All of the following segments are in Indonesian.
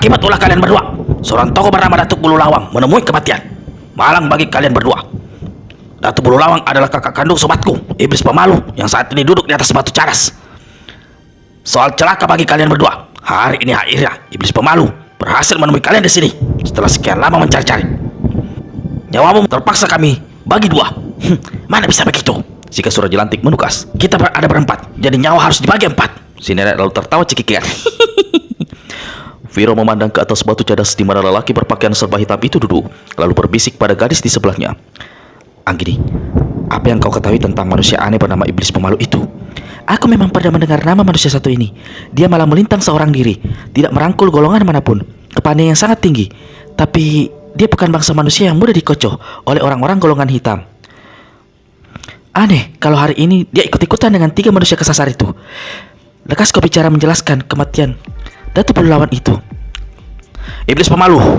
Akibat ulah kalian berdua, seorang tokoh bernama Datuk Bulu Lawang menemui kematian. Malang bagi kalian berdua. Datuk Bulu Lawang adalah kakak kandung sobatku, iblis pemalu yang saat ini duduk di atas batu cadas. Soal celaka bagi kalian berdua, hari ini akhirnya iblis pemalu berhasil menemui kalian di sini setelah sekian lama mencari-cari. Nyawamu terpaksa kami bagi dua. Mana bisa begitu? Jika Surajelantik menukas, kita ada berempat, jadi nyawa harus dibagi empat. Si nenek lalu tertawa cekikikan. Viro memandang ke atas batu cadas di mana lelaki berpakaian serba hitam itu duduk, lalu berbisik pada gadis di sebelahnya. Anggini, apa yang kau ketahui tentang manusia aneh bernama iblis pemalu itu? Aku memang pernah mendengar nama manusia satu ini. Dia malah melintang seorang diri, tidak merangkul golongan manapun, kepandaian yang sangat tinggi. Tapi dia bukan bangsa manusia yang mudah dikocoh oleh orang-orang golongan hitam. Aneh kalau hari ini dia ikut-ikutan dengan 3 manusia kesasar itu. Lekas kau bicara menjelaskan kematian Datuk Bulu Lawang itu. Iblis pemalu,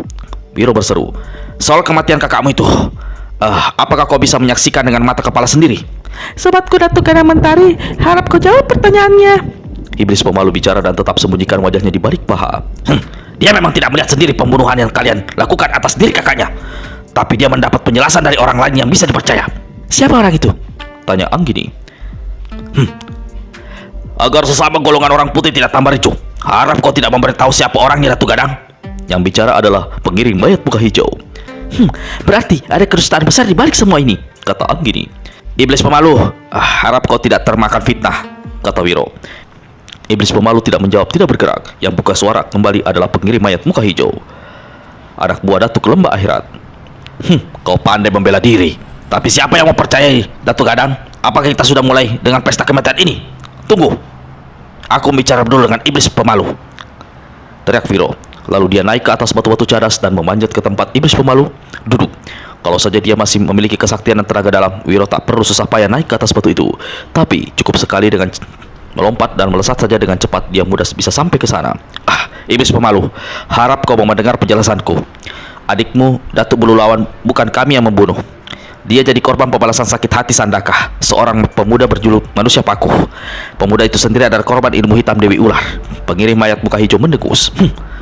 Biro berseru, soal kematian kakakmu itu, apakah kau bisa menyaksikan dengan mata kepala sendiri? Sobatku Datuk Gadang Mentari, harap kau jawab pertanyaannya. Iblis pemalu bicara dan tetap sembunyikan wajahnya di balik paha. Dia memang tidak melihat sendiri pembunuhan yang kalian lakukan atas diri kakaknya, tapi dia mendapat penjelasan dari orang lain yang bisa dipercaya. Siapa orang itu? Tanya Anggini. Agar sesama golongan orang putih tidak tambah ricuh, harap kau tidak memberitahu siapa orangnya, Datuk Gadang. Yang bicara adalah pengiring mayat muka hijau. Berarti ada kedustaan besar di balik semua ini, kata Anggini. Iblis pemalu, harap kau tidak termakan fitnah, kata Wiro. Iblis pemalu tidak menjawab, tidak bergerak. Yang buka suara kembali adalah pengiring mayat muka hijau, anak buah Datuk Lembah Akhirat. Kau pandai membela diri, tapi siapa yang mempercayai, Datuk Gadang? Apakah kita sudah mulai dengan pesta kematian ini? Tunggu, aku bicara dulu dengan iblis pemalu, teriak Viro. Lalu dia naik ke atas batu-batu cadas dan memanjat ke tempat iblis pemalu duduk. Kalau saja dia masih memiliki kesaktian dan tenaga dalam, Wiro tak perlu susah payah naik ke atas batu itu. Tapi cukup sekali dengan melompat dan melesat saja dengan cepat, dia mudah bisa sampai ke sana. Iblis pemalu, harap kau mau mendengar penjelasanku. Adikmu, Datuk Bulu Lawang, bukan kami yang membunuh. Dia jadi korban pembalasan sakit hati Sandaka, seorang pemuda berjuluk manusia paku. Pemuda itu sendiri adalah korban ilmu hitam Dewi Ular. Pengiring mayat muka hijau mendegus.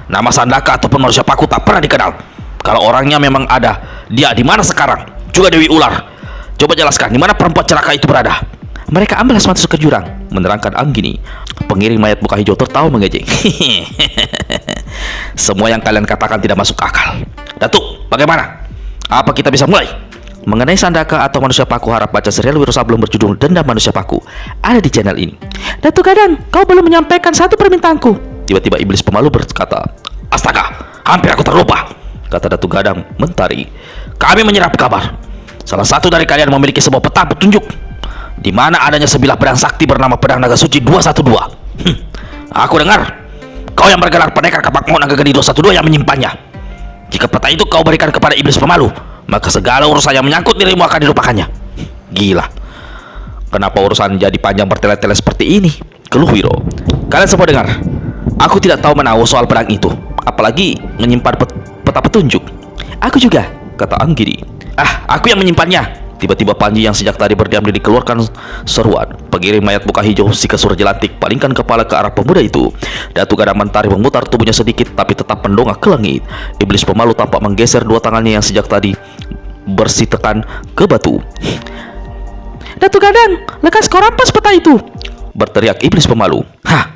Nama Sandaka ataupun manusia paku tak pernah dikenal. Kalau orangnya memang ada, dia di mana sekarang? Juga Dewi Ular. Coba jelaskan, di mana perempuan celaka itu berada? Mereka amblas masuk ke jurang, menerangkan Anggini. Pengiring mayat muka hijau tertawa mengejek. Semua yang kalian katakan tidak masuk akal. Datuk, bagaimana? Apa kita bisa mulai? Mengenai Sandaka atau manusia paku, harap baca serial Wiro Sableng berjudul Dendam Manusia Paku. Ada di channel ini. Datuk Gadang, kau belum menyampaikan satu permintaanku. Tiba-tiba iblis pemalu berkata, astaga, hampir aku terlupa, kata Datuk Gadang Mentari. Kami menyerap kabar salah satu dari kalian memiliki sebuah peta petunjuk di mana adanya sebilah pedang sakti bernama Pedang Naga Suci 212. Aku dengar kau yang bergelar pendekar kapak mau naga geni 212 yang menyimpannya. Jika peta itu kau berikan kepada iblis pemalu, maka segala urusan yang menyangkut dirimu akan dilupakannya. Gila, kenapa urusan jadi panjang bertele-tele seperti ini? Keluh Wiro. Kalian semua dengar, aku tidak tahu menahu soal pedang itu, apalagi menyimpan peta petunjuk. Aku juga, kata Anggini. Aku yang menyimpannya. Tiba-tiba Panji yang sejak tadi berdiam diri keluarkan seruan. Pengiring mayat muka hijau Sika Surajelantik palingkan kepala ke arah pemuda itu. Datuk Gadang Mentari memutar tubuhnya sedikit tapi tetap mendongak ke langit. Iblis pemalu tampak menggeser 2 tangannya yang sejak tadi bersih tekan ke batu. Datuk Gadang, lekas kau rampas peta itu, berteriak iblis pemalu.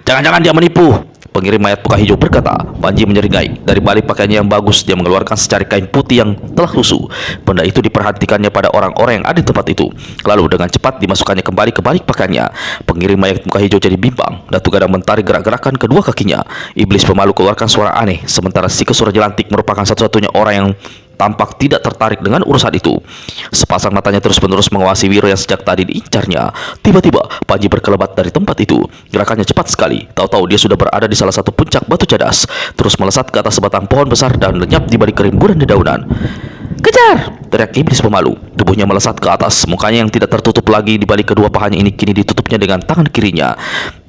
Jangan-jangan dia menipu, pengiring mayat muka hijau berkata. Panji menyeringai. Dari balik pakaiannya yang bagus, dia mengeluarkan secari kain putih yang telah lusuh. Benda itu diperhatikannya pada orang-orang yang ada di tempat itu. Lalu dengan cepat dimasukkannya kembali ke balik pakaiannya. Pengiring mayat muka hijau jadi bimbang. Datuk Gadang Mentari gerak-gerakan kedua kakinya. Iblis pemalu keluarkan suara aneh. Sementara Sika Surajelantik merupakan satu-satunya orang yang tampak tidak tertarik dengan urusan itu. Sepasang matanya terus-menerus mengawasi Wiro yang sejak tadi diincarnya. Tiba-tiba Panji berkelebat dari tempat itu. Gerakannya cepat sekali. Tahu-tahu dia sudah berada di salah satu puncak batu cadas, terus melesat ke atas sebatang pohon besar dan lenyap di balik kerimbunan dedaunan. Kejar! Teriak iblis pemalu. Tubuhnya melesat ke atas. Mukanya yang tidak tertutup lagi di balik kedua pahanya ini kini ditutupnya dengan tangan kirinya.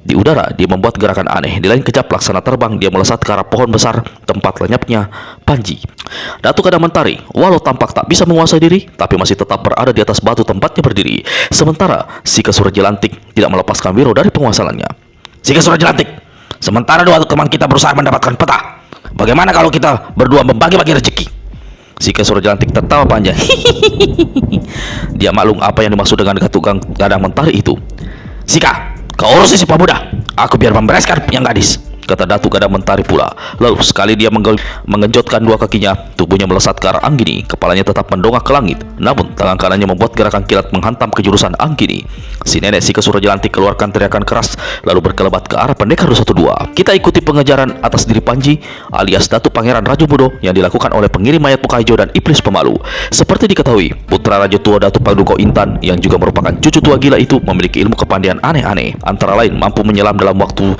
Di udara, dia membuat gerakan aneh. Di lain kejap, laksana terbang, dia melesat ke arah pohon besar tempat lenyapnya Panji. Datuk Gadang Mentari, walau tampak tak bisa menguasai diri, tapi masih tetap berada di atas batu tempatnya berdiri. Sementara Sika Surajelantik tidak melepaskan Wiro dari penguasaannya. Sika Surajelantik, sementara 2 teman kita berusaha mendapatkan peta, Bagaimana kalau kita berdua membagi-bagi rezeki? Si Kesura Jelantik tertawa panjang. Dia maklum apa yang dimaksud dengan tukang gadang mentari itu. Sika, kau urusi si pemuda, aku biar membereskan yang gadis, kata Datuk Gadang Mentari pula. Lalu sekali dia mengenjotkan dua kakinya, tubuhnya melesat ke arah Anggini. Kepalanya tetap mendongak ke langit, namun tangan kanannya membuat gerakan kilat menghantam ke jurusan Anggini. Si nenek si Kesura Jelantik keluarkan teriakan keras, lalu berkelebat ke arah pendekar 212. Kita ikuti pengejaran atas diri Panji alias Datuk Pangeran Raju Mudo yang dilakukan oleh pengirim mayat muka hijau dan iblis pemalu. Seperti diketahui, putra Raja Tua Datuk Pangduko Intan yang juga merupakan cucu tua gila itu memiliki ilmu kepandaian aneh-aneh, antara lain mampu menyelam dalam waktu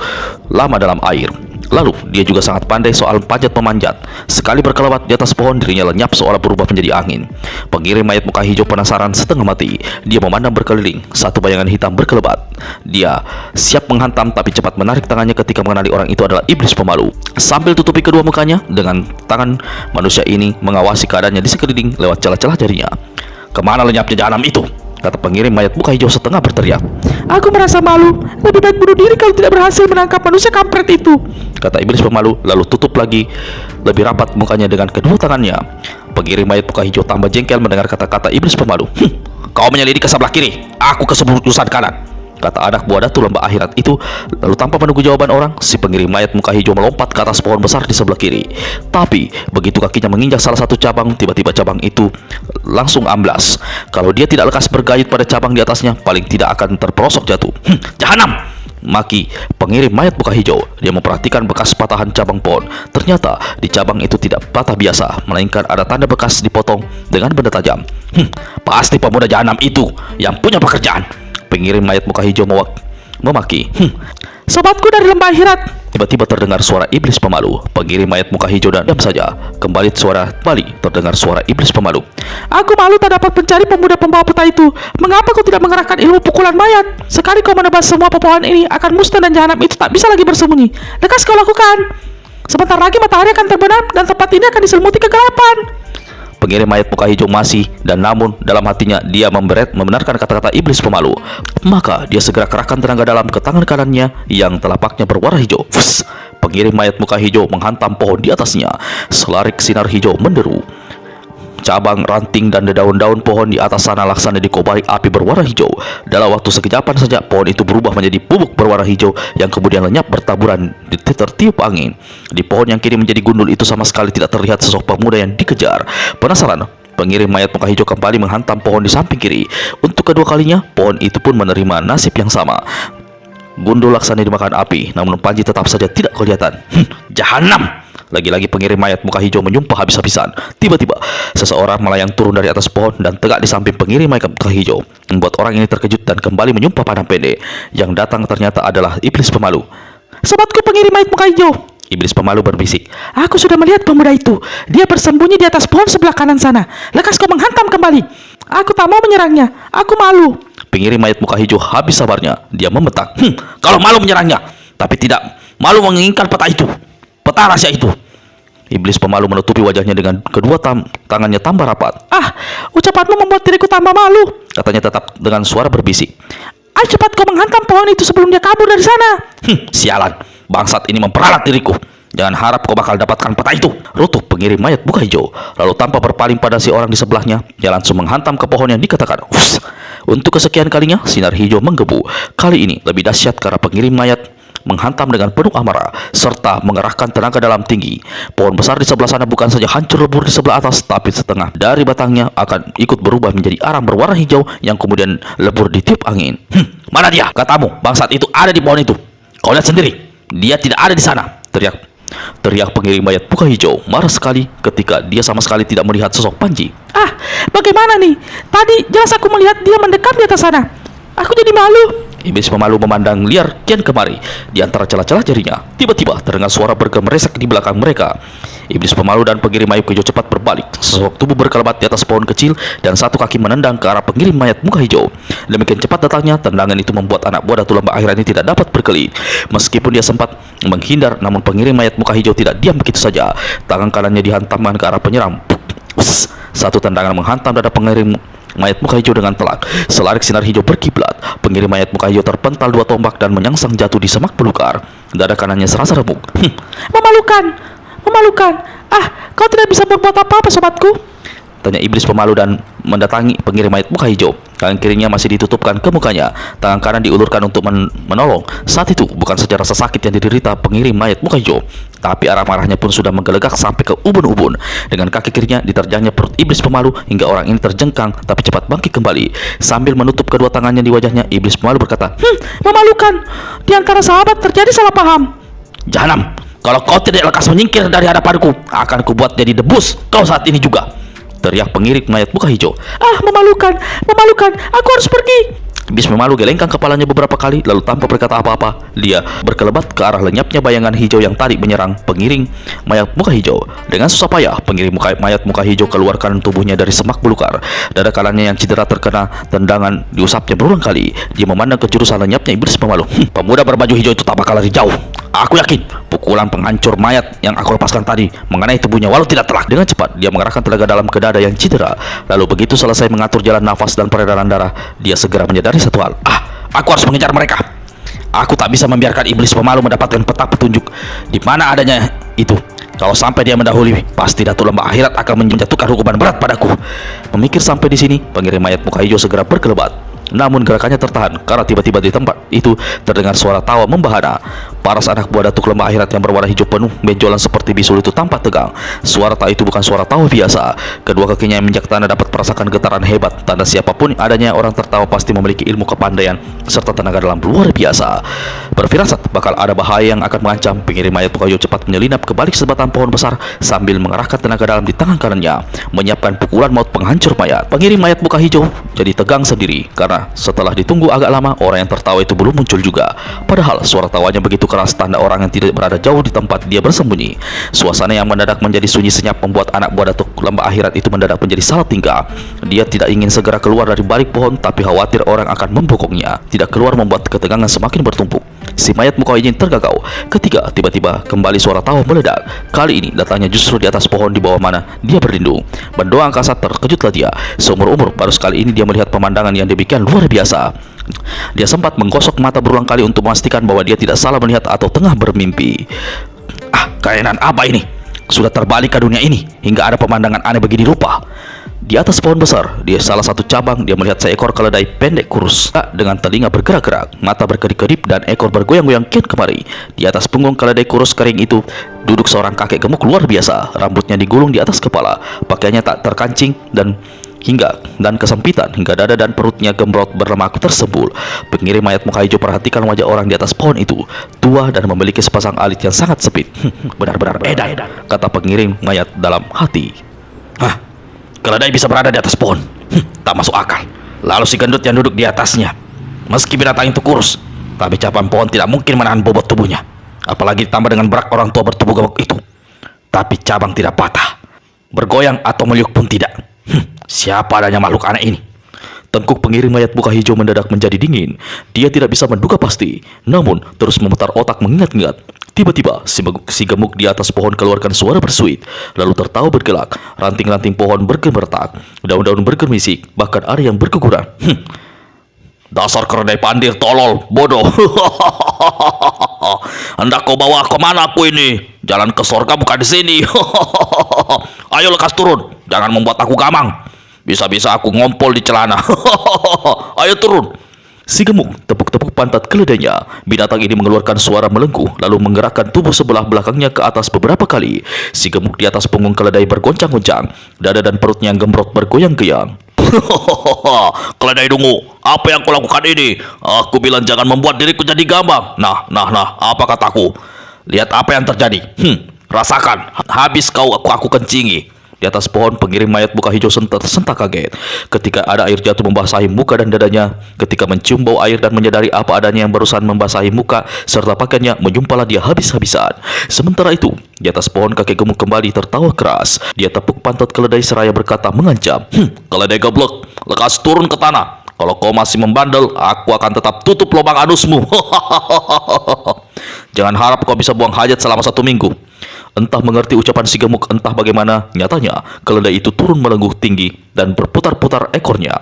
lama dalam air. Lalu dia juga sangat pandai soal panjat memanjat. Sekali berkelebat di atas pohon, dirinya lenyap seolah berubah menjadi angin. Pengirim mayat muka hijau penasaran setengah mati. Dia memandang berkeliling, satu bayangan hitam berkelebat. Dia siap menghantam tapi cepat menarik tangannya ketika mengenali orang itu adalah iblis pemalu. Sambil tutupi kedua mukanya dengan tangan, manusia ini mengawasi keadaannya di sekeliling lewat celah-celah jarinya. Kemana lenyapnya jahanam itu? Kata pengirim mayat muka hijau setengah berteriak. Aku merasa malu. Lebih baik bunuh diri kalau tidak berhasil menangkap manusia kampret itu, kata iblis pemalu, lalu tutup lagi lebih rapat mukanya dengan kedua tangannya. Pengirim mayat muka hijau tambah jengkel mendengar kata-kata iblis pemalu. Kau menyelidik ke sebelah kiri, aku ke sebelah jurusan kanan, kata anak buah Datu Lembah Akhirat itu. Lalu tanpa menunggu jawaban orang, si pengirim mayat muka hijau melompat ke atas pohon besar di sebelah kiri. Tapi begitu kakinya menginjak salah satu cabang, tiba-tiba cabang itu langsung amblas. Kalau dia tidak lekas bergayut pada cabang di atasnya, paling tidak akan terperosok jatuh. Jahanam! Maki pengirim mayat muka hijau. Dia memperhatikan bekas patahan cabang pohon. Ternyata di cabang itu tidak patah biasa, melainkan ada tanda bekas dipotong dengan benda tajam. Pasti pemuda jahanam itu yang punya pekerjaan, pengirim mayat muka hijau memaki. Sobatku dari Lembah Akhirat. Tiba-tiba terdengar suara iblis pemalu. Pengirim mayat muka hijau dan diam saja. Kembali terdengar suara iblis pemalu. Aku malu tak dapat mencari pemuda pembawa peta itu. Mengapa kau tidak mengerahkan ilmu pukulan mayat? Sekali kau menebas semua pepohonan ini, akan musnah dan jahanam itu tak bisa lagi bersembunyi. Lekas kau lakukan. Sebentar lagi matahari akan terbenam dan tempat ini akan diselimuti kegelapan. Pengirim mayat muka hijau masih, dan namun dalam hatinya dia membenarkan kata-kata iblis pemalu. Maka dia segera kerahkan tenaga dalam ke tangan kanannya yang telapaknya berwarna hijau. Fuss! Pengirim mayat muka hijau menghantam pohon di atasnya. Selarik sinar hijau menderu. Cabang, ranting, dan daun-daun pohon di atas sana laksana dikobari api berwarna hijau. Dalam waktu sekejapan saja, pohon itu berubah menjadi bubuk berwarna hijau yang kemudian lenyap bertaburan tertiup angin. Di pohon yang kini menjadi gundul itu sama sekali tidak terlihat sosok pemuda yang dikejar. Penasaran, pengirim mayat muka hijau kembali menghantam pohon di samping kiri. Untuk kedua kalinya, pohon itu pun menerima nasib yang sama. Gundul laksana dimakan api, namun Panji tetap saja tidak kelihatan. Jahanam! Lagi-lagi pengirim mayat muka hijau menyumpah habis-habisan. Tiba-tiba seseorang melayang turun dari atas pohon dan tegak di samping pengirim mayat muka hijau, membuat orang ini terkejut dan kembali menyumpah pandang pendek. Yang datang ternyata adalah iblis pemalu. Sobatku pengirim mayat muka hijau, iblis pemalu berbisik. Aku sudah melihat pemuda itu. Dia bersembunyi di atas pohon sebelah kanan sana. Lekas kau menghantam kembali. Aku tak mau menyerangnya. Aku malu. Pengirim mayat muka hijau habis sabarnya. Dia membentak. Kalau malu menyerangnya, tapi tidak malu menginginkan peta itu, peta rahasia itu. Iblis pemalu menutupi wajahnya dengan kedua tangannya tambah rapat. Ucapanmu membuat diriku tambah malu, katanya tetap dengan suara berbisik. Ayo cepat kau menghantam pohon itu sebelum dia kabur dari sana. Sialan, bangsat ini memperalat diriku. Jangan harap kau bakal dapatkan peta itu, rutuk pengirim mayat muka hijau. Lalu tanpa berpaling pada si orang di sebelahnya, dia langsung menghantam ke pohon yang dikatakan. Untuk kesekian kalinya, sinar hijau menggebu. Kali ini lebih dahsyat karena pengirim mayat menghantam dengan penuh amarah serta mengerahkan tenaga dalam tinggi. Pohon besar di sebelah sana bukan saja hancur lebur di sebelah atas, tapi setengah dari batangnya akan ikut berubah menjadi arang berwarna hijau yang kemudian lebur ditiup angin. Mana dia? Katamu, bangsat itu ada di pohon itu. Kau lihat sendiri, dia tidak ada di sana. Teriak pengirim mayat muka hijau, marah sekali ketika dia sama sekali tidak melihat sosok Panji. Bagaimana nih? Tadi jelas aku melihat dia mendekat di atas sana. Aku jadi malu. Iblis pemalu memandang liar kian kemari di antara celah-celah jarinya. Tiba-tiba terdengar suara bergemeresek di belakang mereka. Iblis pemalu dan pengirim mayat hijau cepat berbalik. Sosok tubuh berkelebat di atas pohon kecil dan satu kaki menendang ke arah pengirim mayat muka hijau. Demikian cepat datangnya, tendangan itu membuat anak buah Datu Lembah Akhirat ini tidak dapat berkelit. Meskipun dia sempat menghindar, namun pengirim mayat muka hijau tidak diam begitu saja. Tangan kanannya dihantamkan ke arah penyerang. Satu tendangan menghantam dada pengirim mayat muka hijau dengan telak. Selarik sinar hijau berkiblat. Pengirim mayat muka hijau terpental dua tombak dan menyangsang jatuh di semak belukar. Dada kanannya serasa remuk. Memalukan. memalukan. Ah, kau tidak bisa berbuat apa-apa, sobatku. Tanya iblis pemalu dan mendatangi pengirim mayat muka hijau. Tangan kirinya masih ditutupkan ke mukanya. Tangan kanan diulurkan untuk menolong. Saat itu bukan saja rasa sakit yang diderita pengirim mayat muka hijau, tapi arah marahnya pun sudah menggelegak sampai ke ubun-ubun. Dengan kaki kirinya diterjangnya perut iblis pemalu hingga orang ini terjengkang tapi cepat bangkit kembali. Sambil menutup kedua tangannya di wajahnya, iblis pemalu berkata, Memalukan. Di antara sahabat terjadi salah paham. "Jahanam, kalau kau tidak lekas menyingkir dari hadapanku, akan kubuat jadi debus kau saat ini juga," teriak pengirim mayat muka hijau. Ah, memalukan, memalukan. Aku harus pergi. Iblis pemalu gelengkan kepalanya beberapa kali, lalu tanpa berkata apa-apa, dia berkelebat ke arah lenyapnya bayangan hijau yang tadi menyerang pengiring mayat muka hijau. Dengan susah payah, pengiring mayat muka hijau keluarkan tubuhnya dari semak belukar. Dada kanannya yang cedera terkena tendangan diusapnya berulang kali. Dia memandang ke jurusan lenyapnya iblis pemalu. Pemuda berbaju hijau itu tak bakal lari jauh. Aku yakin pukulan penghancur mayat yang aku lepaskan tadi mengenai tubuhnya walau tidak telak. Dengan cepat, dia mengarahkan tenaga dalam ke dada yang cedera. Lalu begitu selesai mengatur jalan nafas dan peredaran darah, dia segera menyadari satu hal. Aku harus mengejar mereka. Aku tak bisa membiarkan iblis pemalu mendapatkan peta petunjuk di mana adanya itu. Kalau sampai dia mendahului, pasti Datuk Lembah Akhirat akan menjatuhkan hukuman berat padaku. Memikir sampai di sini, pengirim mayat muka hijau segera berkelebat. Namun gerakannya tertahan karena tiba-tiba di tempat itu terdengar suara tawa membahana. Paras anak buah Datuk Lembah Akhirat yang berwarna hijau penuh benjolan seperti bisul itu tampak tegang. Suara tawa itu bukan suara tawa biasa. Kedua kakinya yang menginjak tanah dapat merasakan getaran hebat. Tanda siapapun adanya orang tertawa pasti memiliki ilmu kepandaian serta tenaga dalam luar biasa. Berfirasat bakal ada bahaya yang akan mengancam. Pengirim mayat muka hijau cepat menyelinap ke balik sebatang pohon besar sambil mengerahkan tenaga dalam di tangan kanannya, menyiapkan pukulan maut penghancur mayat. Pengirim mayat muka hijau jadi tegang sendiri karena setelah ditunggu agak lama, orang yang tertawa itu belum muncul juga. Padahal suara tawanya begitu keras, tanda orang yang tidak berada jauh di tempat dia bersembunyi. Suasana yang mendadak menjadi sunyi senyap membuat anak buah Datuk Lembah Akhirat itu mendadak menjadi salah tingkah. Dia tidak ingin segera keluar dari balik pohon, tapi khawatir orang akan membokongnya. Tidak keluar membuat ketegangan semakin bertumpuk. Si mayat muka hijau tergagau ketika tiba-tiba kembali suara tawa meledak. Kali ini datangnya justru di atas pohon di bawah mana dia berlindung. Bendoa angkasa terkejutlah dia. Seumur umur baru sekali ini dia melihat pemandangan yang demikian luar biasa. Dia sempat menggosok mata berulang kali untuk memastikan bahwa dia tidak salah melihat atau tengah bermimpi. Kainan apa ini? Sudah terbalik ke dunia ini hingga ada pemandangan aneh begini rupa. Di atas pohon besar, di salah satu cabang, dia melihat seekor keledai pendek kurus dengan telinga bergerak-gerak, mata berkedip-kedip dan ekor bergoyang-goyang kian kemari. Di atas punggung keledai kurus kering itu duduk seorang kakek gemuk luar biasa. Rambutnya digulung di atas kepala, pakaiannya tak terkancing dan kesempitan hingga dada dan perutnya gembrot berlemak tersembul. Pengirim mayat muka hijau perhatikan wajah orang di atas pohon itu, tua dan memiliki sepasang alit yang sangat sempit. Benar-benar edan, kata pengirim mayat dalam hati. Keledai bisa berada di atas pohon. Tak masuk akal. Lalu si gendut yang duduk di atasnya. Meski binatang itu kurus, tapi cabang pohon tidak mungkin menahan bobot tubuhnya. Apalagi ditambah dengan berak orang tua bertubuh gemuk itu. Tapi cabang tidak patah, bergoyang atau meliuk pun tidak. Siapa adanya makhluk aneh ini? Tengkuk pengirim mayat muka hijau mendadak menjadi dingin. Dia tidak bisa menduga pasti, namun terus memutar otak mengingat-ingat. Tiba-tiba si gemuk di atas pohon keluarkan suara bersuit, lalu tertawa bergelak. Ranting-ranting pohon bergemertak, daun-daun bergemisik, bahkan ada yang berguguran. Dasar keledai pandir tolol, bodoh. Hendak kau bawa ke mana aku ini? Jalan ke sorga bukan di sini. Ayo lekas turun, jangan membuat aku gamang. Bisa-bisa aku ngompol di celana. Ayo turun. Si gemuk tepuk-tepuk pantat keledainya. Binatang ini mengeluarkan suara melengkuh, lalu menggerakkan tubuh sebelah belakangnya ke atas beberapa kali. Si gemuk di atas punggung keledai bergoncang-goncang, dada dan perutnya yang gembrot bergoyang-goyang. Keledai dungu, apa yang kau lakukan ini? Aku bilang jangan membuat diriku jadi gambang. Nah, apa kataku? Lihat apa yang terjadi. Rasakan, habis aku kencingi. Di atas pohon pengirim mayat muka hijau sentak kaget ketika ada air jatuh membasahi muka dan dadanya. Ketika mencium bau air dan menyadari apa adanya yang barusan membasahi muka serta pakaiannya, menyumpahlah dia habis-habisan. Sementara itu, di atas pohon kakek gemuk kembali tertawa keras. Dia tepuk pantat keledai seraya berkata mengancam, keledai goblok, lekas turun ke tanah. Kalau kau masih membandel, aku akan tetap tutup lubang anusmu. Jangan harap kau bisa buang hajat selama 1 minggu. Entah mengerti ucapan si gemuk, entah bagaimana, nyatanya keledai itu turun melengguh tinggi dan berputar-putar ekornya.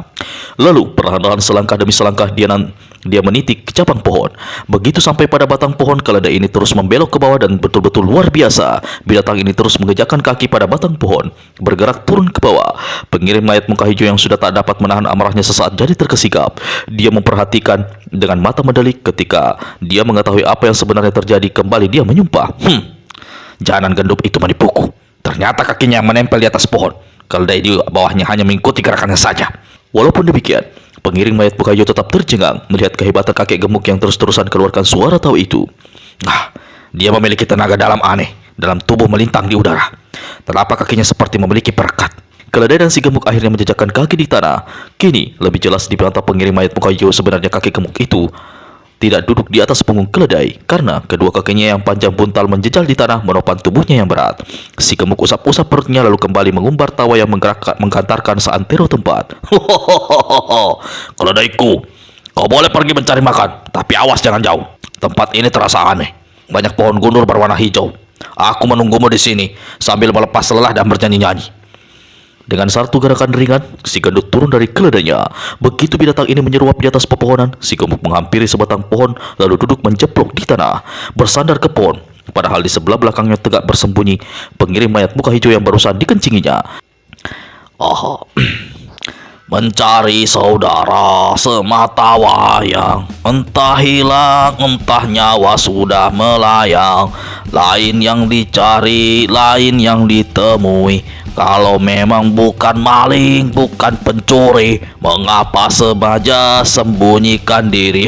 Lalu perlahan-lahan selangkah demi selangkah dia meniti ke cabang pohon. Begitu sampai pada batang pohon, keledai ini terus membelok ke bawah dan betul-betul luar biasa. Binatang ini terus mengejakkan kaki pada batang pohon, bergerak turun ke bawah. Pengirim mayat muka hijau yang sudah tak dapat menahan amarahnya sesaat jadi terkesikap. Dia memperhatikan dengan mata mendelik. Ketika dia mengetahui apa yang sebenarnya terjadi, kembali dia menyumpah. Jangan gendut itu menipuku. Ternyata kakinya yang menempel di atas pohon. Keledai di bawahnya hanya mengikuti gerakannya saja. Walaupun demikian, pengiring mayat muka hijau tetap tercengang melihat kehebatan kakek gemuk yang terus-terusan keluarkan suara tawa itu. Dia memiliki tenaga dalam aneh. Dalam tubuh melintang di udara. Telapak kakinya seperti memiliki perekat. Keledai dan si gemuk akhirnya menjejakkan kaki di tanah. Kini lebih jelas dibantah pengiring mayat muka hijau, sebenarnya kakek gemuk itu tidak duduk di atas punggung keledai karena kedua kakinya yang panjang buntal menjejal di tanah menopang tubuhnya yang berat. Si gemuk usap-usap perutnya lalu kembali mengumbar tawa yang menggantarkan seantero tempat. Keledaiku, kau boleh pergi mencari makan, tapi awas jangan jauh. Tempat ini terasa aneh. Banyak pohon gundul berwarna hijau. Aku menunggumu di sini sambil melepas lelah dan bernyanyi-nyanyi. Dengan satu gerakan ringan, si gendut turun dari keledainya. Begitu binatang ini menyeruap di atas pepohonan, si gemuk menghampiri sebatang pohon lalu duduk menjeplok di tanah, bersandar ke pohon. Padahal di sebelah belakangnya tegak bersembunyi pengirim mayat muka hijau yang barusan dikencinginya. Mencari saudara semata wayang, entah hilang, entah nyawa sudah melayang. Lain yang dicari, lain yang ditemui. Kalau memang bukan maling, bukan pencuri, mengapa sengaja sembunyikan diri?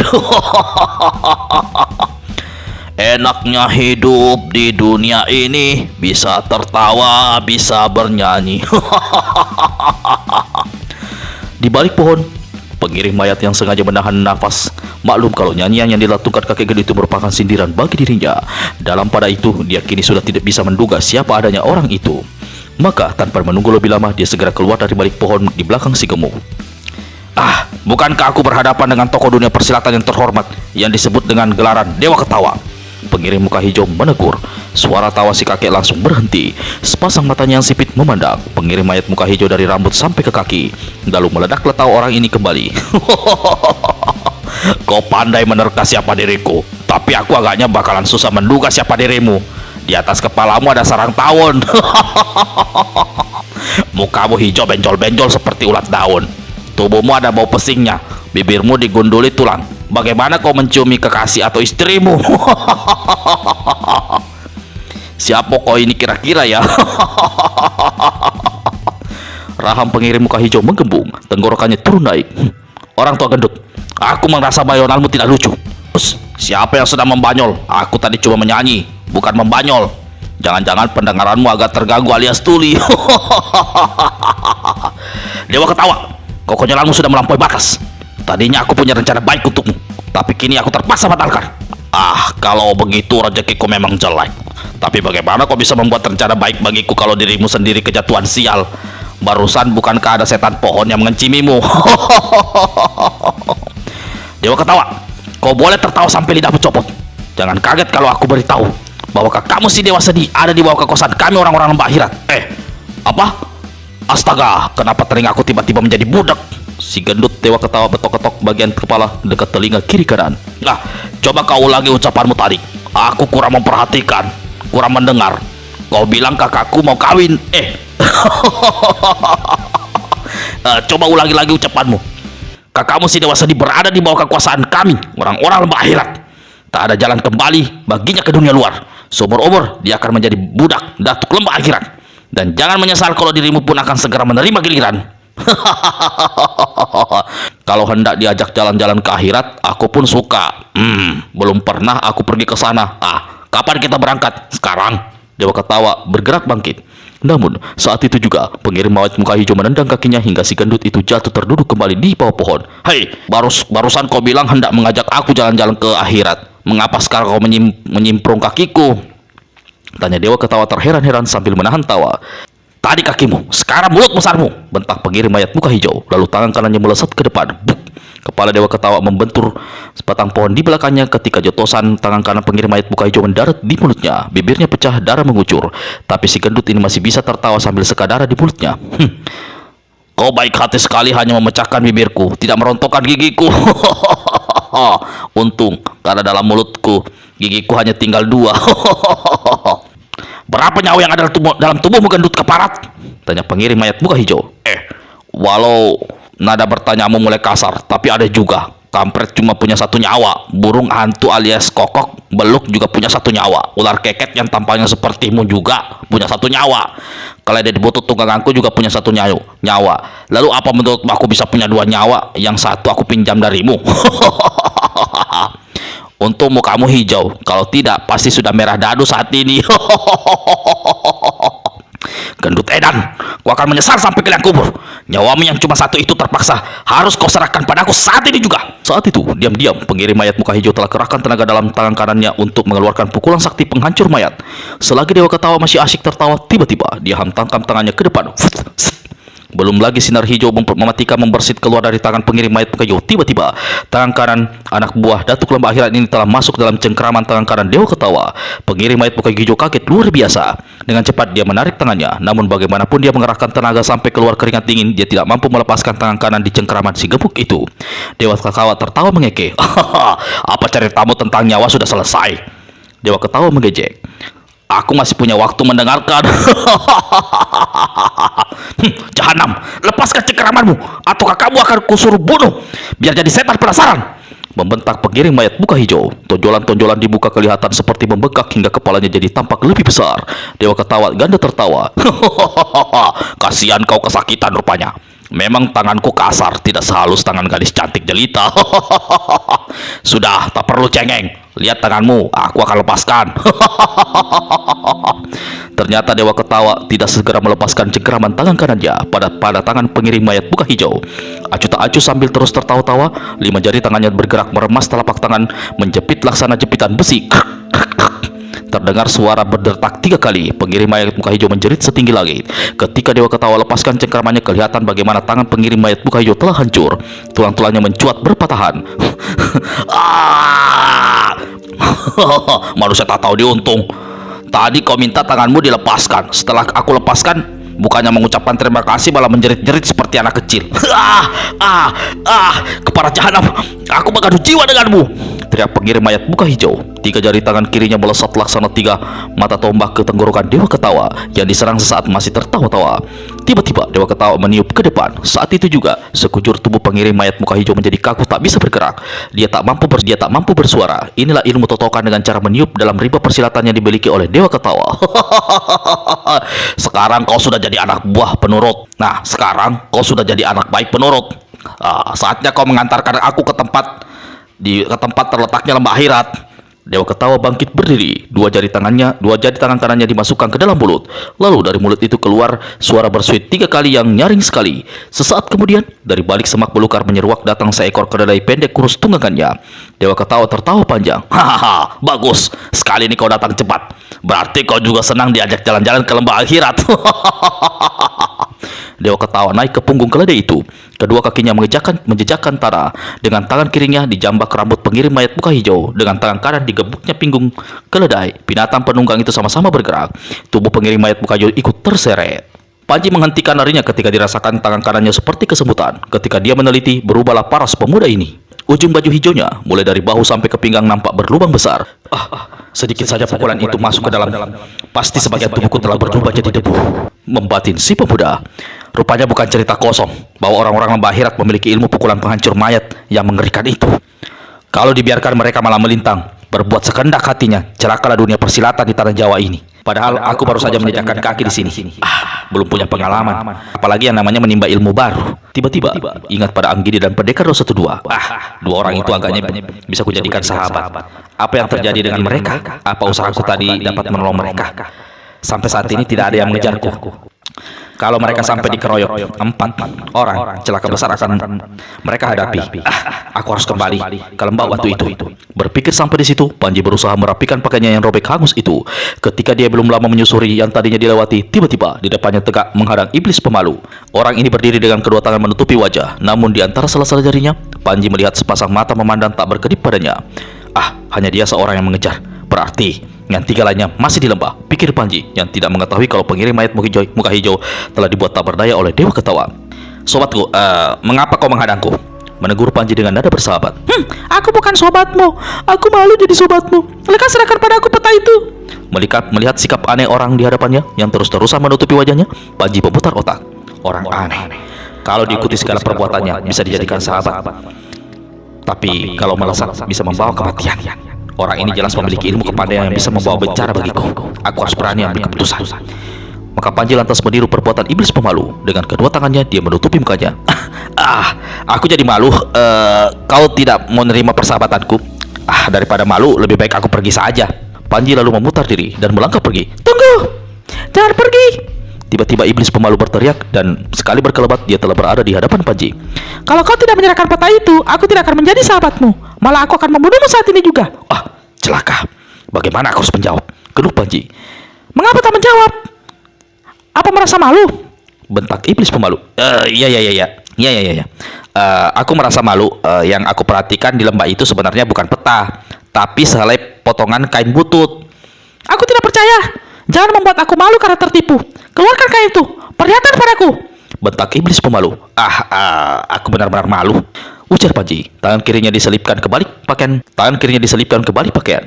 Enaknya hidup di dunia ini, bisa tertawa, bisa bernyanyi. Di balik pohon, pengiring mayat yang sengaja menahan nafas. Maklum kalau nyanyian yang dilakukan kakek gendut itu merupakan sindiran bagi dirinya. Dalam pada itu, dia kini sudah tidak bisa menduga siapa adanya orang itu. Maka tanpa menunggu lebih lama, dia segera keluar dari balik pohon di belakang si gemuk. Bukankah aku berhadapan dengan tokoh dunia persilatan yang terhormat yang disebut dengan gelaran Dewa Ketawa? Pengirim muka hijau menegur. Suara tawa si kakek langsung berhenti. Sepasang matanya yang sipit memandang pengirim mayat muka hijau dari rambut sampai ke kaki. Lalu meledaklah tawa orang ini kembali. Kau pandai menerka siapa diriku, tapi aku agaknya bakalan susah menduga siapa dirimu. Di atas kepalamu ada sarang tawon. Mukamu hijau benjol-benjol seperti ulat daun. Tubuhmu ada bau pesingnya. Bibirmu digunduli tulang. Bagaimana kau menciumi kekasih atau istrimu? Siapa kau ini kira-kira ya? Raham pengirim muka hijau menggembung. Tenggorokannya turun naik. Orang tua gendut, aku merasa bayonanmu tidak lucu. Siapa yang sedang membanyol? Aku tadi cuma menyanyi, bukan membanyol. Jangan-jangan pendengaranmu agak terganggu alias tuli. Dewa Ketawa, kekonyolanmu sudah melampaui batas. Tadinya aku punya rencana baik untukmu, tapi kini aku terpaksa batalkan. Kalau begitu rezekiku memang jelek. Tapi bagaimana kau bisa membuat rencana baik bagiku kalau dirimu sendiri kejatuhan sial? Barusan bukankah ada setan pohon yang mengencimimu? Dewa Ketawa, kau boleh tertawa sampai lidahmu copot. Jangan kaget kalau aku beritahu bahwa kamu si Dewa Sedih ada di bawah kekuasaan kami orang-orang lembah akhirat. Apa? Astaga, kenapa telingaku tiba-tiba menjadi budak? Si gendut Dewa Ketawa betok-ketok bagian kepala dekat telinga kiri kanan. Coba kau ulangi ucapanmu tadi. Aku kurang memperhatikan, kurang mendengar. Kau bilang kakakku mau kawin. Coba ulangi lagi ucapanmu. Kakakmu si Dewa Sedih berada di bawah kekuasaan kami, orang-orang lembah akhirat. Tak ada jalan kembali baginya ke dunia luar. Seumur umur dia akan menjadi budak datuk lembah akhirat. Dan jangan menyesal kalau dirimu pun akan segera menerima giliran. Kalau hendak diajak jalan-jalan ke akhirat, aku pun suka. Belum pernah aku pergi ke sana. Kapan kita berangkat? Sekarang. Dewa Ketawa bergerak bangkit. Namun saat itu juga pengirim mayat muka hijau menendang kakinya hingga si gendut itu jatuh terduduk kembali di bawah pohon. Hei, barusan kau bilang hendak mengajak aku jalan-jalan ke akhirat. Mengapa sekarang kau menyimprung kakiku? Tanya Dewa Ketawa terheran-heran sambil menahan tawa. Tadi kakimu, sekarang mulut besarmu, bentak pengirim mayat muka hijau. Lalu tangan kanannya melesat ke depan. Buk! Kepala Dewa Ketawa membentur sebatang pohon di belakangnya ketika jotosan tangan kanan pengirim mayat muka hijau mendarat di mulutnya. Bibirnya pecah, darah mengucur. Tapi si gendut ini masih bisa tertawa sambil seka darah di mulutnya. Kau baik hati sekali hanya memecahkan bibirku, tidak merontokkan gigiku. Untung, karena dalam mulutku, gigiku hanya tinggal 2. Berapa nyawa yang ada dalam tubuhmu gendut keparat? Tanya pengirim mayat muka hijau. Walau nada bertanyamu mulai kasar, tapi ada juga. Kampret cuma punya 1 nyawa. Burung hantu alias kokok beluk juga punya 1 nyawa. Ular keket yang tampaknya sepertimu juga punya 1 nyawa. Keledai di butut tungganganku juga punya 1 nyawa. Lalu apa menurutmu aku bisa punya 2 nyawa? Yang 1 aku pinjam darimu. Untungmu kamu hijau. Kalau tidak pasti sudah merah dadu saat ini. Gendut edan, kau akan menyesal sampai ke liang kubur. Nyawamu yang cuma 1 itu terpaksa harus kau serahkan padaku saat ini juga. Saat itu, diam-diam pengirim mayat muka hijau telah kerahkan tenaga dalam tangan kanannya untuk mengeluarkan pukulan sakti penghancur mayat. Selagi Dewa Ketawa masih asyik tertawa, tiba-tiba dia hantamkan tangannya ke depan. Belum lagi sinar hijau mematikan membersit keluar dari tangan pengirim mayat muka hijau. Tiba-tiba, tangan kanan anak buah Datuk Lembah Akhirat ini telah masuk dalam cengkraman tangan kanan Dewa Ketawa. Pengirim mayat muka hijau kaget luar biasa. Dengan cepat dia menarik tangannya. Namun bagaimanapun dia mengerahkan tenaga sampai keluar keringat dingin, dia tidak mampu melepaskan tangan kanan di cengkraman si gemuk itu. Dewa Ketawa tertawa mengekeh. Apa ceritamu tentang nyawa sudah selesai? Dewa Ketawa mengejek. Aku masih punya waktu mendengarkan. Jahanam, lepaskan cengkramanmu, ataukah kamu akan kusuruh bunuh, biar jadi setan penasaran. Membentak pengiring mayat muka hijau. Tonjolan-tonjolan di muka kelihatan seperti membengkak hingga kepalanya jadi tampak lebih besar. Dewa Ketawa ganda tertawa. Kasihan kau kesakitan rupanya. Memang tanganku kasar, tidak sehalus tangan gadis cantik jelita. Sudah, tak perlu cengeng. Lihat tanganmu, aku akan lepaskan. Ternyata Dewa Ketawa tidak segera melepaskan cengkraman tangan kanannya pada tangan pengiring mayat muka hijau. Acuh tak acuh sambil terus tertawa-tawa, 5 jari tangannya bergerak meremas telapak tangan, menjepit laksana jepitan besi. Terdengar suara berdetak 3 kali. Pengirim mayat muka hijau menjerit setinggi langit. Ketika Dewa Ketawa lepaskan cengkramannya, kelihatan bagaimana tangan pengirim mayat muka hijau telah hancur. Tulang-tulangnya mencuat berpatahan. Manusia tak tahu diuntung. Tadi kau minta tanganmu dilepaskan. Setelah aku lepaskan, bukannya mengucapkan terima kasih, malah menjerit-jerit seperti anak kecil. Kepala jahanam, aku mengadu jiwa denganmu, teriak pengirim mayat muka hijau. 3 jari tangan kirinya melesat laksana 3 mata tombak ke tenggorokan Dewa Ketawa yang diserang sesaat masih tertawa-tawa. Tiba-tiba Dewa Ketawa meniup ke depan. Saat itu juga sekujur tubuh pengirim mayat muka hijau menjadi kaku tak bisa bergerak. Dia tak mampu bersuara. Inilah ilmu totokan dengan cara meniup dalam riba persilatan yang dimiliki oleh Dewa Ketawa. Sekarang kau sudah jadi anak buah penurut. Nah, sekarang kau sudah jadi anak baik penurut. Saatnya kau mengantarkan aku ke tempat terletaknya lembah akhirat. Dewa Ketawa bangkit berdiri. 2 jari tangan kanannya dimasukkan ke dalam mulut. Lalu dari mulut itu keluar suara bersuit 3 kali yang nyaring sekali. Sesaat kemudian, dari balik semak belukar menyeruak datang seekor keledai pendek kurus tunggangannya. Dewa Ketawa tertawa panjang. Hahaha, bagus. Sekali ini kau datang cepat. Berarti kau juga senang diajak jalan-jalan ke lembah akhirat. Dewa Ketawa naik ke punggung keledai itu. Kedua kakinya menjejakkan tanah. Dengan tangan kirinya dijambak rambut pengirim mayat muka hijau. Dengan tangan kanan digebuknya pinggung keledai. Binatang penunggang itu sama-sama bergerak. Tubuh pengirim mayat muka hijau ikut terseret. Panji menghentikan larinya ketika dirasakan tangan kanannya seperti kesemutan. Ketika dia meneliti, berubahlah paras pemuda ini. Ujung baju hijaunya, mulai dari bahu sampai ke pinggang, nampak berlubang besar. Sedikit saja pukulan itu masuk ke dalam. Pasti sebagian tubuhku telah berubah jadi debu. Membatin si pemuda. Rupanya bukan cerita kosong bahwa orang-orang lembah akhirat memiliki ilmu pukulan penghancur mayat yang mengerikan itu. Kalau dibiarkan mereka malah melintang, berbuat sekehendak hatinya, celakalah dunia persilatan di tanah Jawa ini. Padahal aku baru saja menjejakkan kaki di sini. Belum punya pengalaman, apalagi yang namanya menimba ilmu baru. Tiba-tiba ingat pada Anggini dan Pendekar 212. 2 orang itu agaknya bisa kujadikan sahabat. Apa yang terjadi dengan mereka? Apa usahaku tadi dapat menolong mereka? Sampai saat ini tidak ada yang mengejarku. Kalau mereka sampai dikeroyok 4 orang, celaka besar akan mereka hadapi. Aku harus kembali ke lembah batu itu. Berpikir sampai di situ, Panji berusaha merapikan pakaiannya yang robek hangus itu. Ketika dia belum lama menyusuri yang tadinya dilewati, tiba-tiba di depannya tegak menghadang iblis pemalu. Orang ini berdiri dengan kedua tangan menutupi wajah, namun di antara sela-sela jarinya, Panji melihat sepasang mata memandang tak berkedip padanya. Ah, hanya dia seorang yang mengejar. Berarti yang tiga lainnya masih di lembah, pikir Panji yang tidak mengetahui kalau pengirim mayat muka hijau telah dibuat tak berdaya oleh Dewa Ketawa. Sobatku, mengapa kau menghadangku? Menegur Panji dengan nada bersahabat. Aku bukan sobatmu. Aku malu jadi sobatmu. Lekas serahkan padaku peta itu. Melihat sikap aneh orang di hadapannya yang terus-terusan menutupi wajahnya, Panji memutar otak. Orang aneh. Kalau diikuti segala perbuatannya bisa dijadikan sahabat. Tapi kalau melesat bisa membawa kematian. Orang ini jelas memiliki ilmu kepandaian yang bisa membawa bencana bagiku. Aku harus berani ambil keputusan. Maka Panji lantas meniru perbuatan iblis pemalu. Dengan kedua tangannya dia menutupi mukanya. Aku jadi malu. Kau tidak mau menerima persahabatanku? Daripada malu lebih baik aku pergi saja. Panji lalu memutar diri dan melangkah pergi. Tunggu! Jangan pergi! Tiba-tiba iblis pemalu berteriak dan sekali berkelebat dia telah berada di hadapan Panji. Kalau kau tidak menyerahkan peta itu, aku tidak akan menjadi sahabatmu. Malah aku akan membunuhmu saat ini juga. Celaka. Bagaimana aku harus menjawab? Keluh Panji. Mengapa tak menjawab? Apa merasa malu? Bentak iblis pemalu. Iya. Aku merasa malu. Yang aku perhatikan di lembah itu sebenarnya bukan peta, tapi sehelai potongan kain butut. Aku tidak percaya. Jangan membuat aku malu karena tertipu. Keluarkan kain itu. Perlihatkan padaku. Bentak iblis pemalu. Aku benar-benar malu, ujar Panji. Tangan kirinya diselipkan ke balik pakaian.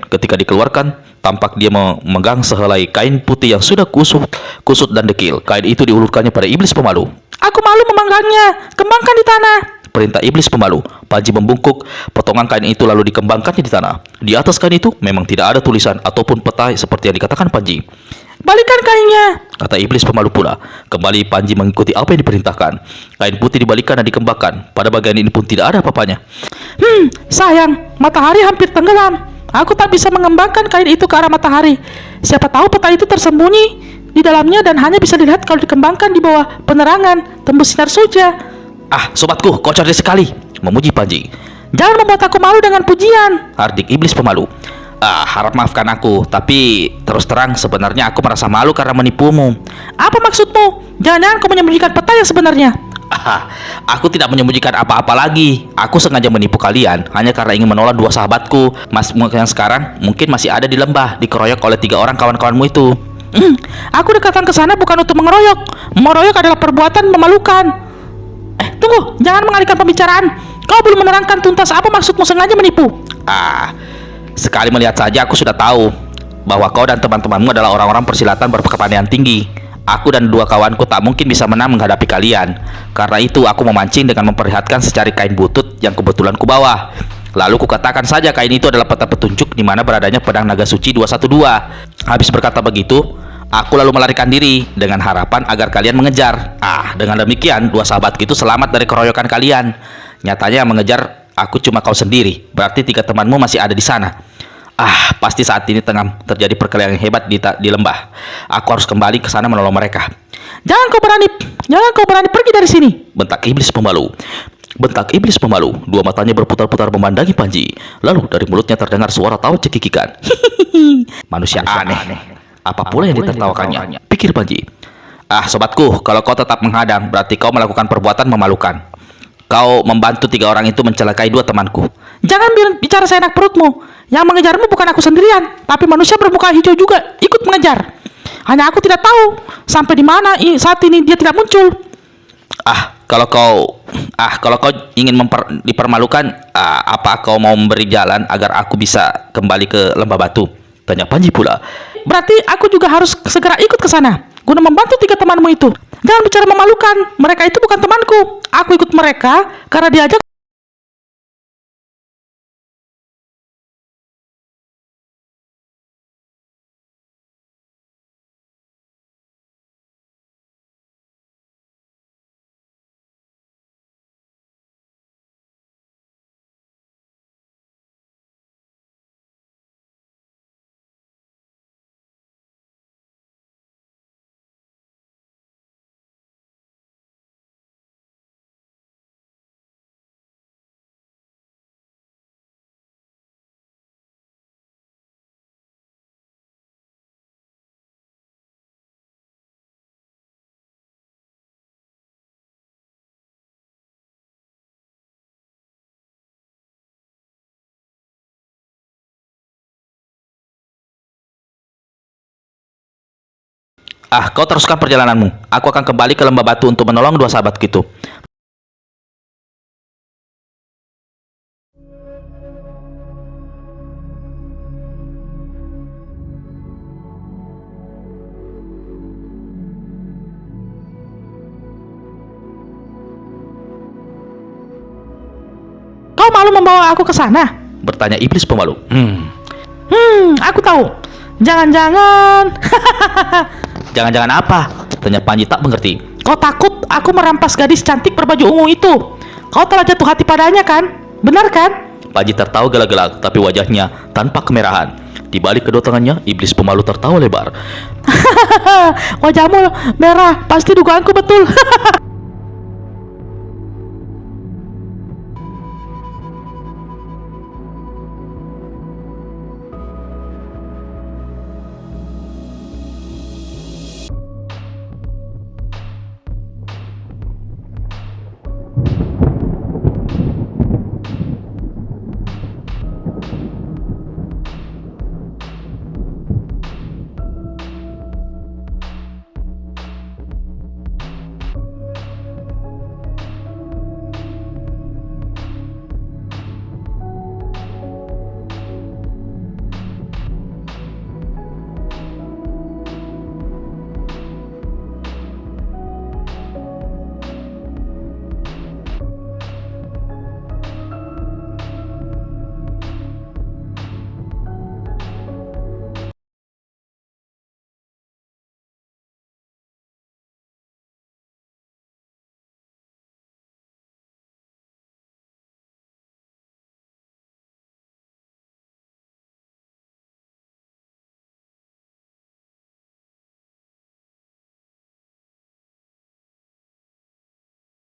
Ketika dikeluarkan, tampak dia memegang sehelai kain putih yang sudah kusut dan dekil. Kain itu diulurkannya pada iblis pemalu. Aku malu memanggangnya. Kembangkan di tanah. Perintah iblis pemalu. Panji membungkuk potongan kain itu lalu dikembangkannya di tanah. Di atas kain itu memang tidak ada tulisan ataupun peta seperti yang dikatakan Panji. Balikan kainnya, kata iblis pemalu pula. Kembali Panji mengikuti apa yang diperintahkan. Kain putih dibalikan dan dikembangkan. Pada bagian ini pun tidak ada apa-apanya. Sayang, matahari hampir tenggelam. Aku tak bisa mengembangkan kain itu ke arah matahari. Siapa tahu peta itu tersembunyi di dalamnya dan hanya bisa dilihat kalau dikembangkan di bawah penerangan tembus sinar surya. Sobatku, kau cerdas sekali, memuji Panji. Jangan membuat aku malu dengan pujian, hardik iblis pemalu. Harap maafkan aku, tapi terus terang sebenarnya aku merasa malu karena menipumu. Apa maksudmu? Jangan-jangan kau menyembunyikan peta yang sebenarnya. Aku tidak menyembunyikan apa-apa lagi. Aku sengaja menipu kalian hanya karena ingin menolong dua sahabatku. Yang sekarang mungkin masih ada di lembah, dikeroyok oleh 3 orang kawan-kawanmu itu. Aku datang ke sana bukan untuk mengeroyok. Mengeroyok adalah perbuatan memalukan. Tunggu, jangan mengalihkan pembicaraan. Kau belum menerangkan tuntas apa maksudmu sengaja menipu. Sekali melihat saja aku sudah tahu bahwa kau dan teman-temanmu adalah orang-orang persilatan berkepandaian tinggi. Aku dan 2 kawanku tak mungkin bisa menang menghadapi kalian. Karena itu aku memancing dengan memperlihatkan secari kain butut yang kebetulan kubawa. Lalu kukatakan saja kain itu adalah peta petunjuk di mana beradanya pedang naga suci 212. Habis berkata begitu, aku lalu melarikan diri dengan harapan agar kalian mengejar. Dengan demikian 2 sahabatku itu selamat dari keroyokan kalian. Nyatanya yang mengejar aku cuma kau sendiri. Berarti 3 temanmu masih ada di sana. Pasti saat ini tengah terjadi perkelahian yang hebat di lembah. Aku harus kembali ke sana menolong mereka. Jangan kau berani pergi dari sini, bentak iblis pemalu. 2 matanya berputar-putar memandangi Panji. Lalu dari mulutnya terdengar suara tawa cekikikan. Manusia aneh. Apa pula yang ditertawakannya? Pikir Panji. Sobatku, kalau kau tetap menghadang, berarti kau melakukan perbuatan memalukan. Kau membantu 3 orang itu mencelakai 2 temanku. Jangan bicara seenak perutmu. Yang mengejarmu bukan aku sendirian, tapi manusia bermuka hijau juga ikut mengejar. Hanya aku tidak tahu sampai di mana saat ini dia tidak muncul. Kalau kau ingin dipermalukan, apa kau mau memberi jalan agar aku bisa kembali ke lembah batu? Tanya Panji pula. Berarti aku juga harus segera ikut ke sana guna membantu 3 temanmu itu. Jangan bicara memalukan. Mereka itu bukan temanku. Aku ikut mereka karena diajak Kau teruskan perjalananmu. Aku akan kembali ke lembah batu untuk menolong dua sahabat gitu. Kau malu membawa aku ke sana? Bertanya iblis pemalu. Aku tahu. Jangan-jangan Jangan-jangan apa? Tanya Panji tak mengerti. kau takut aku merampas gadis cantik berbaju ungu itu. Kau telah jatuh hati padanya kan? Benar kan? Panji tertawa gelak-gelak, tapi wajahnya tanpa kemerahan. Di balik kedua tangannya, iblis pemalu tertawa lebar. Wajahmu merah, pasti dugaanku betul.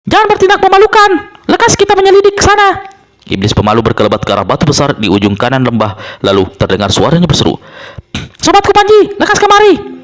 Jangan bertindak memalukan. Lekas kita menyelidik ke sana. Iblis pemalu berkelebat ke arah batu besar di ujung kanan lembah, lalu terdengar suaranya berseru. Sobatku Panji, lekas kemari.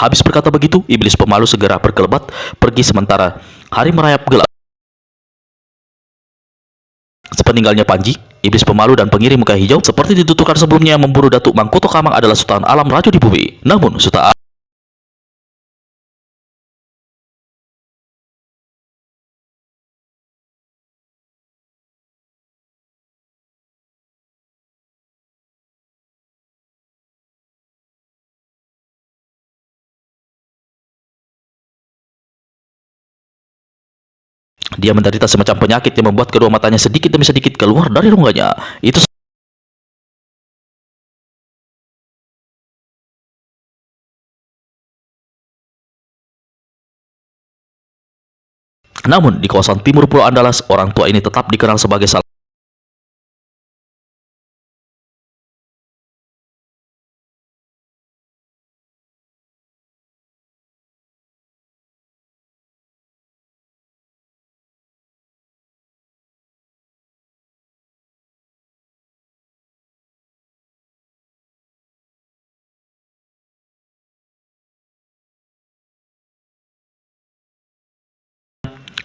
Habis berkata begitu, iblis pemalu segera berkelebat pergi sementara hari merayap gelap. Sepeninggalnya Panji, iblis pemalu dan pengiring muka hijau seperti dituturkan sebelumnya memburu Datuk Mangkuto Kamang adalah sultan alam Rajo di bumi. Namun, dia menderita semacam penyakit yang membuat kedua matanya sedikit demi sedikit keluar dari rongganya. Namun, di kawasan timur Pulau Andalas, orang tua ini tetap dikenal sebagai salah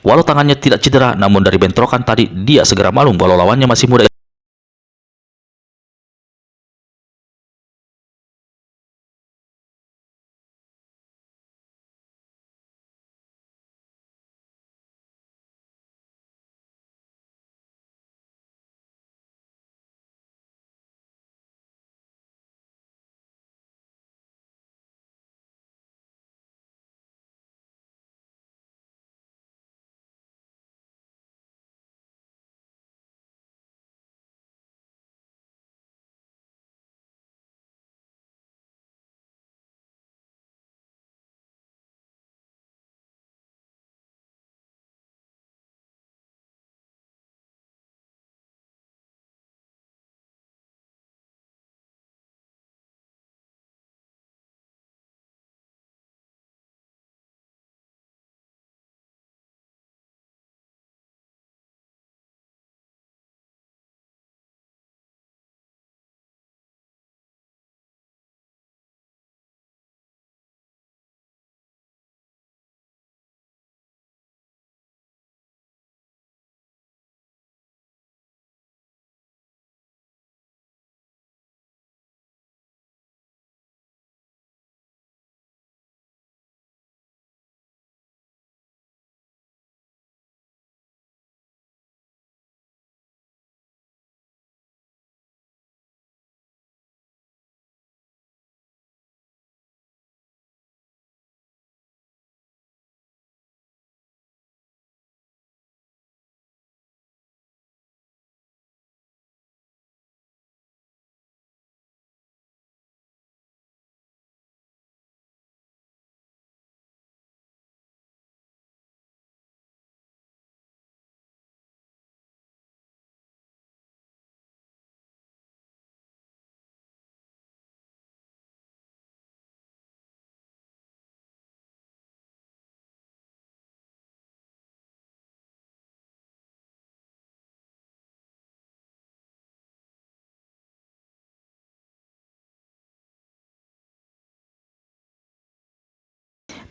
Walau tangannya tidak cedera, namun dari bentrokan tadi dia segera maklum walau lawannya masih muda.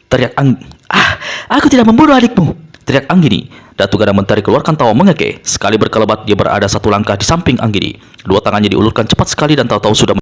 Teriak Aku tidak membunuh adikmu. teriak Anggini. Datu Gana Mentari keluarkan tawa mengeke. Sekali berkelebat dia berada satu langkah di samping Anggini. Dua tangannya diulurkan cepat sekali dan tahu-tahu sudah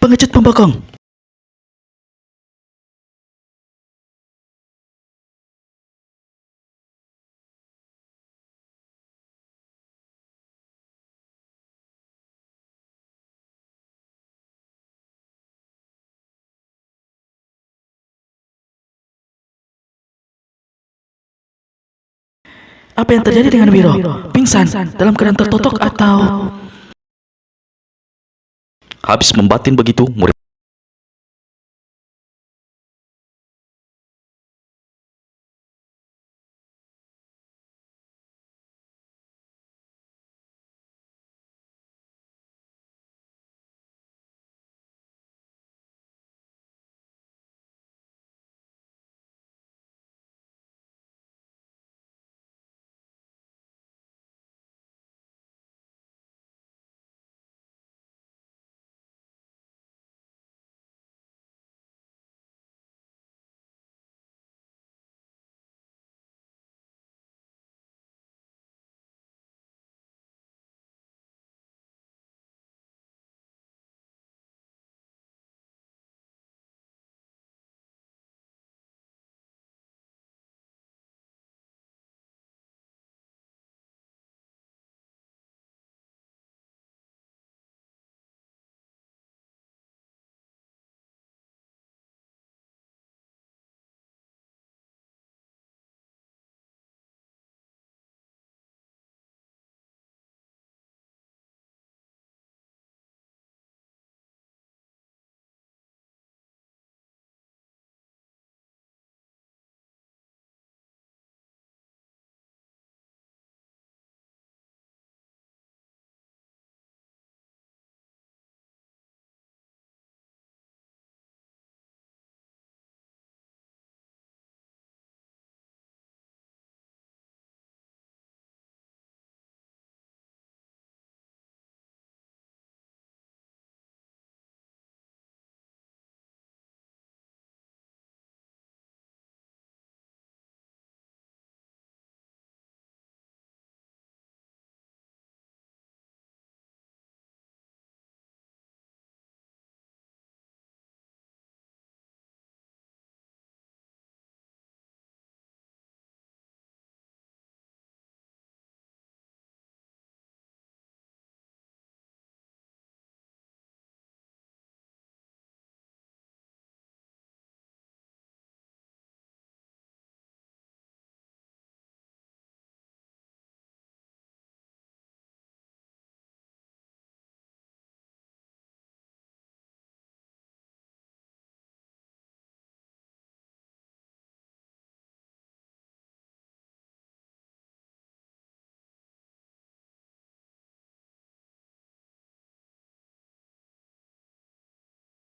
pengecut pembokong. Apa yang terjadi dengan Wiro? Pingsan dalam keadaan tertotok atau... Habis membatin begitu, murid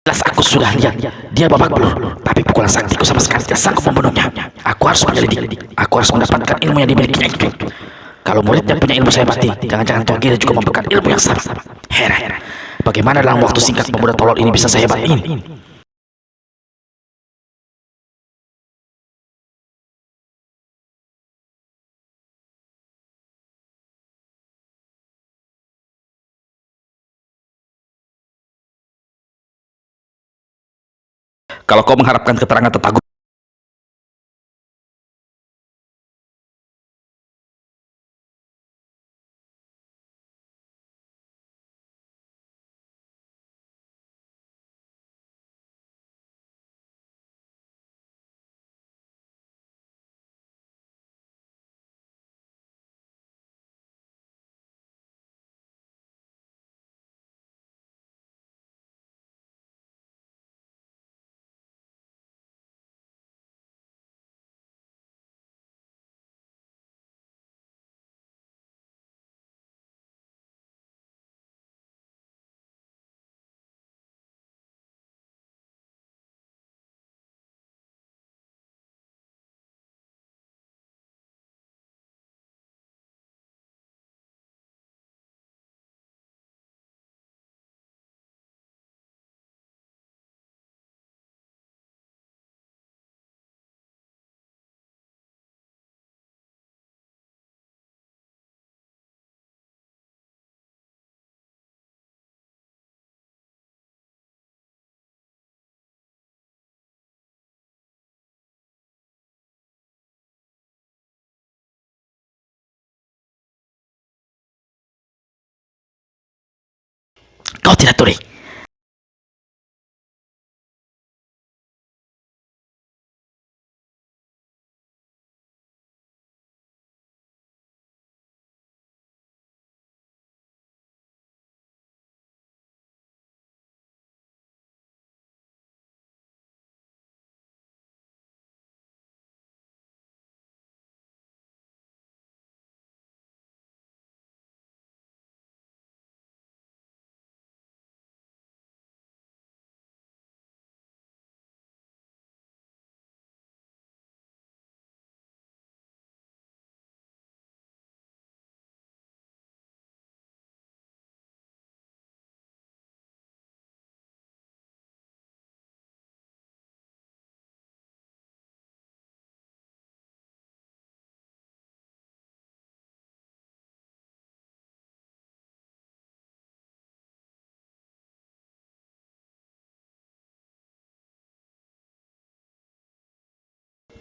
Jelas aku sudah lihat dia babak belur, tapi pukulan saktiku sama sekali tidak sanggup membunuhnya. Aku harus menyelidiki. Aku harus mendapatkan ilmu yang dimilikinya itu. Kalau muridnya punya ilmu saya pasti, jangan-jangan Togeda juga membekal ilmu yang sama. Heran, bagaimana dalam waktu singkat pemuda tolol ini bisa sehebat ini? kalau kau mengharapkan keterangan tentang tidak tuli.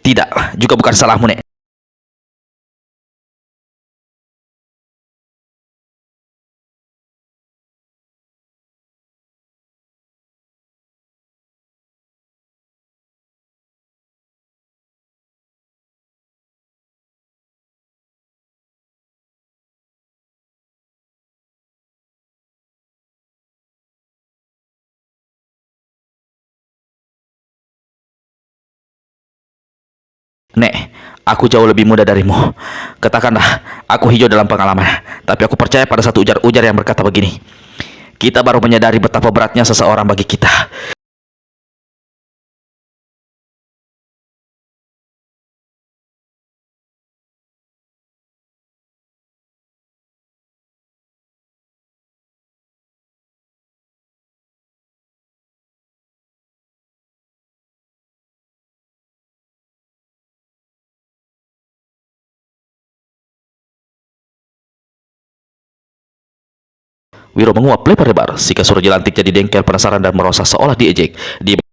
Tidak, juga bukan salahmu, Nek. Nek, aku jauh lebih muda darimu. Katakanlah, aku hijau dalam pengalaman. Tapi aku percaya pada satu ujar-ujar yang berkata begini. Kita baru menyadari betapa beratnya seseorang bagi kita. Wiro menguap lebar-lebar. Si kasur jelantik jadi dengkel, penasaran dan merasa seolah diejek. Dia